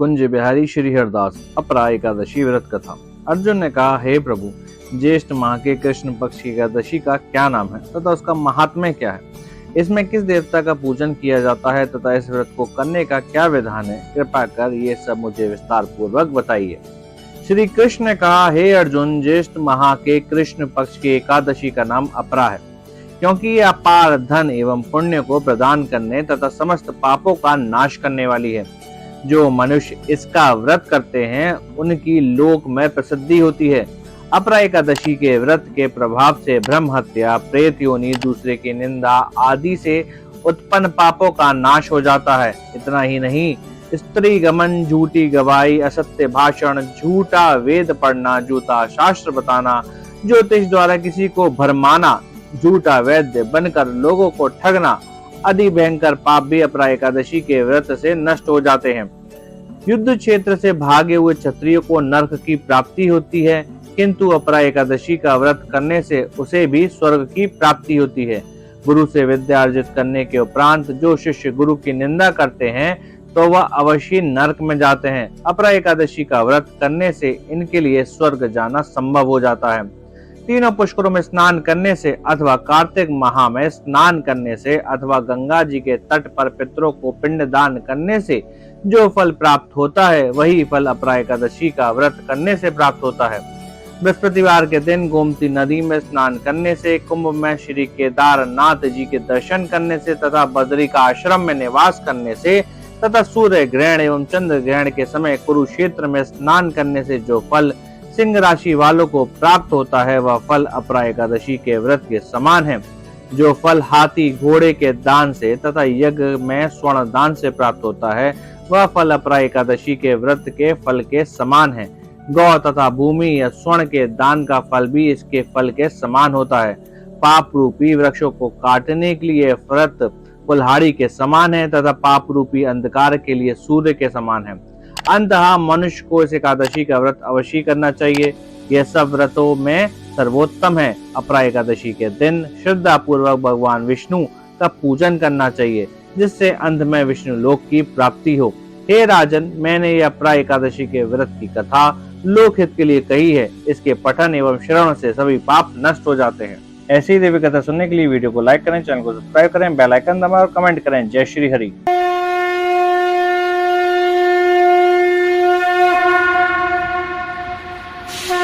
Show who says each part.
Speaker 1: कुंज बिहारी श्री हरदास अपरा एकादशी व्रत कथा। अर्जुन ने कहा, हे प्रभु, ज्येष्ठ माह के कृष्ण पक्ष की एकादशी का क्या नाम है तथा उसका महात्म्य क्या है? इसमें किस देवता का पूजन किया जाता है तथा इस व्रत को करने का क्या विधान है? कृपा कर ये सब मुझे विस्तार पूर्वक बताइए। श्री कृष्ण ने कहा, हे अर्जुन, ज्येष्ठ माह के कृष्ण पक्ष की एकादशी का नाम अपरा है, क्योंकि ये अपार धन एवं पुण्य को प्रदान करने तथा समस्त पापों का नाश करने वाली है। जो मनुष्य इसका व्रत करते हैं उनकी लोक में प्रसिद्धि होती है। अपरा एकादशी के व्रत के प्रभाव से ब्रह्म हत्या, प्रेत योनि, दूसरे की निंदा आदि से उत्पन्न पापों का नाश हो जाता है। इतना ही नहीं, स्त्री गमन, झूठी गवाही, असत्य भाषण, झूठा वेद पढ़ना, झूठा शास्त्र बताना, ज्योतिष द्वारा किसी को भरमाना, झूठा वैद्य बनकर लोगों को ठगना आदि भयंकर पाप भी अपरा एकादशी के व्रत से नष्ट हो जाते हैं। युद्ध क्षेत्र से भागे हुए क्षत्रिय को नरक की प्राप्ति होती है, किंतु अपरा एकादशी का व्रत करने से उसे भी स्वर्ग की प्राप्ति होती है। गुरु से विद्या अर्जित करने के उपरांत जो शिष्य गुरु की निंदा करते हैं तो वह अवश्य नरक में जाते हैं। अपरा एकादशी का व्रत करने से इनके लिए स्वर्ग जाना संभव हो जाता है। तीनों पुष्करों में स्नान करने से अथवा कार्तिक माह में स्नान करने से अथवा गंगा जी के तट पर पितरों को पिंड दान करने से जो फल प्राप्त होता है वही फल अपरा एकादशी का व्रत करने से प्राप्त होता है। बृहस्पतिवार के दिन गोमती नदी में स्नान करने से, कुंभ में श्री केदारनाथ जी के दर्शन करने से तथा बद्री का आश्रम में निवास करने से तथा सूर्य ग्रहण एवं चंद्र ग्रहण के समय कुरुक्षेत्र में स्नान करने से जो फल सिंह राशि वालों को प्राप्त होता है वह फल अपरा एकादशी के व्रत के समान है। जो फल हाथी घोड़े के दान से तथा यज्ञ में स्वर्ण दान से प्राप्त होता है वह फल अपरा एकादशी के व्रत के फल के समान है। गौ तथा भूमि या स्वर्ण के दान का फल भी इसके फल के समान होता है। पाप रूपी वृक्षों को काटने के लिए व्रत कुल्हाड़ी के समान है तथा पाप रूपी अंधकार के लिए सूर्य के समान है। अंततः मनुष्य को इस एकादशी का व्रत अवश्य करना चाहिए। यह सब व्रतों में सर्वोत्तम है। अपरा एकादशी के दिन श्रद्धा पूर्वक भगवान विष्णु का पूजन करना चाहिए, जिससे अंत में विष्णु लोक की प्राप्ति हो। हे राजन, मैंने यह अपरा एकादशी के व्रत की कथा लोकहित के लिए कही है। इसके पठन एवं श्रवण से सभी पाप नष्ट हो जाते हैं। ऐसी देवी कथा सुनने के लिए वीडियो को लाइक करें, चैनल को सब्सक्राइब करें, बेल आइकन दबाएं और कमेंट करें। जय श्री हरि।